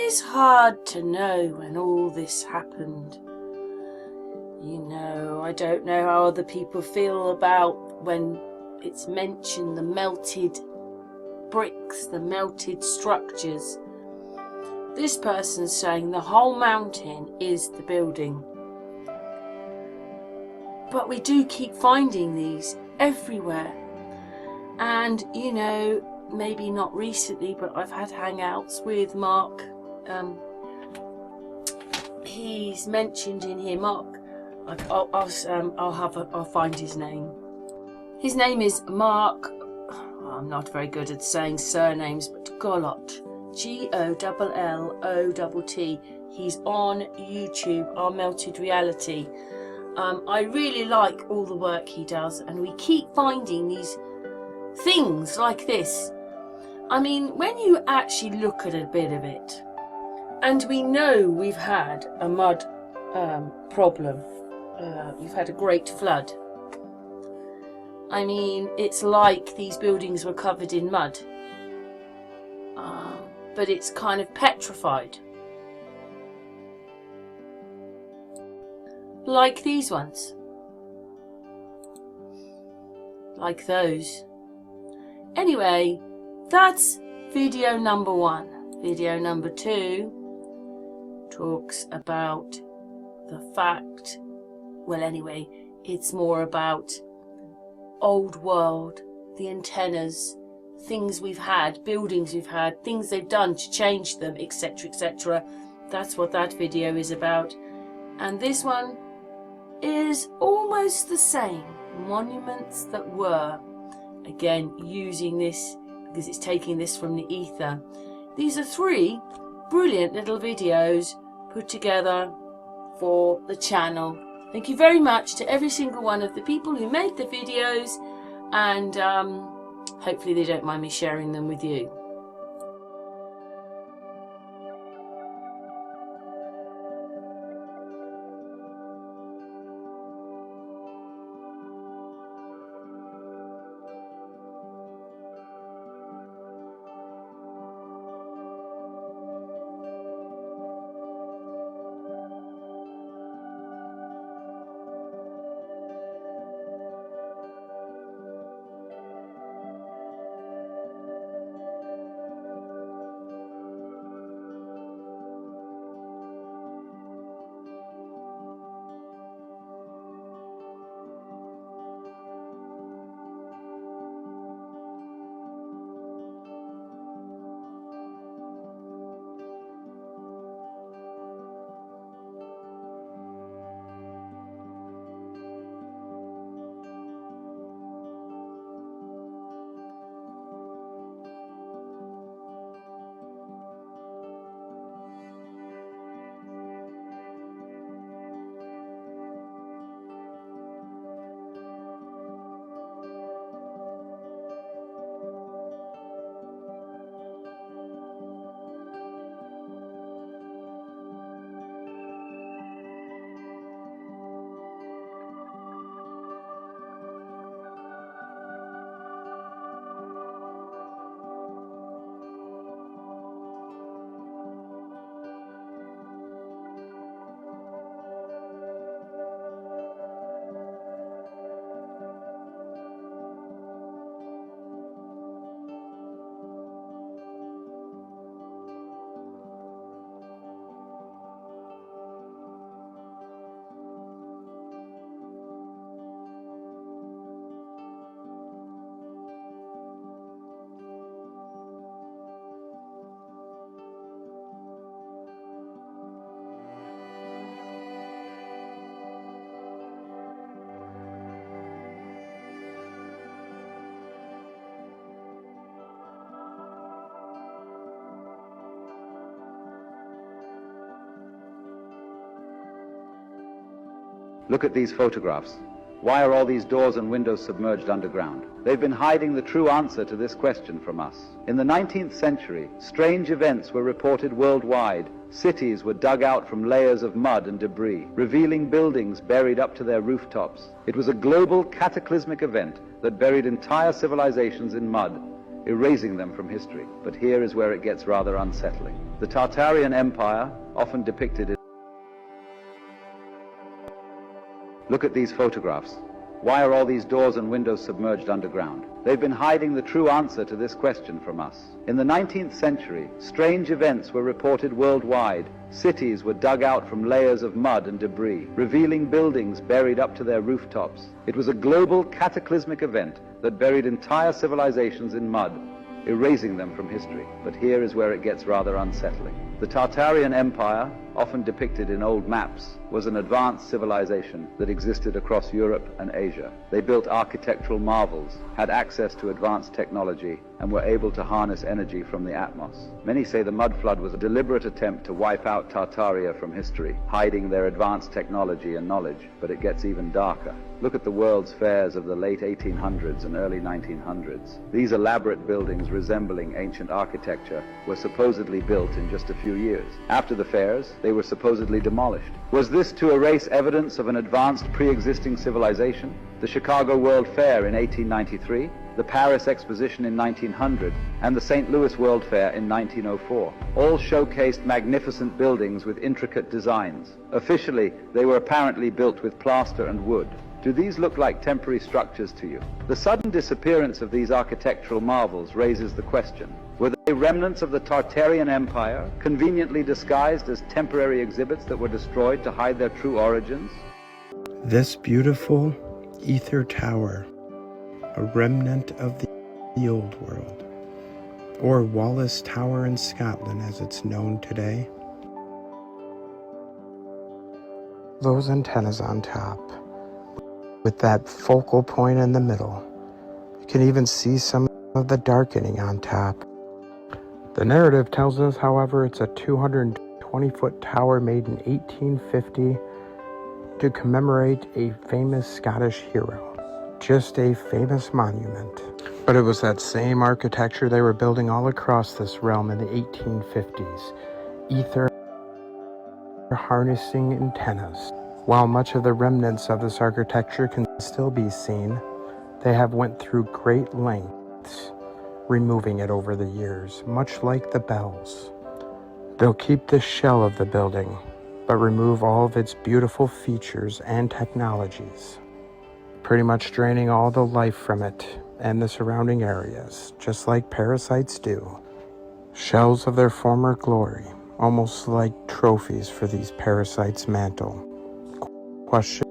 is hard to know when all this happened. You know, I don't know how other people feel about when it's mentioned the melted bricks, the melted structures. This person's saying the whole mountain is the building. But we do keep finding these everywhere. And, you know, maybe not recently, but I've had hangouts with Mark. He's mentioned in here, Mark. I'll find his name. His name is Mark. I'm not very good at saying surnames, but Gollott, Gollott. He's on YouTube, Our Melted Reality. I really like all the work he does, and we keep finding these things like this. I mean, when you actually look at a bit of it, and we know we've had a mud problem, we've had a great flood. I mean, it's like these buildings were covered in mud, but it's kind of petrified. Like these ones. Like those. Anyway, that's video number 1. Video number 2 talks about the fact, well anyway, it's more about old world, the antennas, things we've had, buildings we've had, things they've done to change them, etc, etc. That's what that video is about. And this one is almost the same. Monuments that were, again using this because it's taking this from the ether. These are 3 brilliant little videos put together for the channel. Thank you very much to every single one of the people who made the videos, and hopefully they don't mind me sharing them with you. Look at these photographs. Why are all these doors and windows submerged underground? They've been hiding the true answer to this question from us. In the 19th century, strange events were reported worldwide. Cities were dug out from layers of mud and debris, revealing buildings buried up to their rooftops. It was a global cataclysmic event that buried entire civilizations in mud. erasing them from history. But here is where it gets rather unsettling. The Tartarian Empire, often depicted in... Look at these photographs. Why are all these doors and windows submerged underground? They've been hiding the true answer to this question from us. In the 19th century, strange events were reported worldwide. Cities were dug out from layers of mud and debris, revealing buildings buried up to their rooftops. It was a global cataclysmic event that buried entire civilizations in mud, erasing them from history. But here is where it gets rather unsettling. The Tartarian Empire, often depicted in old maps, was an advanced civilization that existed across Europe and Asia. They built architectural marvels, had access to advanced technology, and were able to harness energy from the atmos. Many say the mud flood was a deliberate attempt to wipe out Tartaria from history, hiding their advanced technology and knowledge. But it gets even darker. Look at the World's Fairs of the late 1800s and early 1900s. These elaborate buildings resembling ancient architecture were supposedly built in just a few years. After the fairs, they were supposedly demolished. Was this to erase evidence of an advanced pre-existing civilization? The Chicago World Fair in 1893, the Paris Exposition in 1900, and the St. Louis World Fair in 1904 all showcased magnificent buildings with intricate designs. Officially, they were apparently built with plaster and wood. Do these look like temporary structures to you? The sudden disappearance of these architectural marvels raises the question: were they remnants of the Tartarian Empire, conveniently disguised as temporary exhibits that were destroyed to hide their true origins? This beautiful ether tower, a remnant of the old world, or Wallace Tower in Scotland as it's known today. Those antennas on top, with that focal point in the middle. You can even see some of the darkening on top. The narrative tells us, however, it's a 220-foot tower made in 1850 to commemorate a famous Scottish hero. Just a famous monument. But it was that same architecture they were building all across this realm in the 1850s. Ether harnessing antennas. While much of the remnants of this architecture can still be seen, they have went through great lengths removing it over the years, much like the bells. They'll keep the shell of the building, but remove all of its beautiful features and technologies, pretty much draining all the life from it and the surrounding areas, just like parasites do. Shells of their former glory, almost like trophies for these parasites' mantle. Question: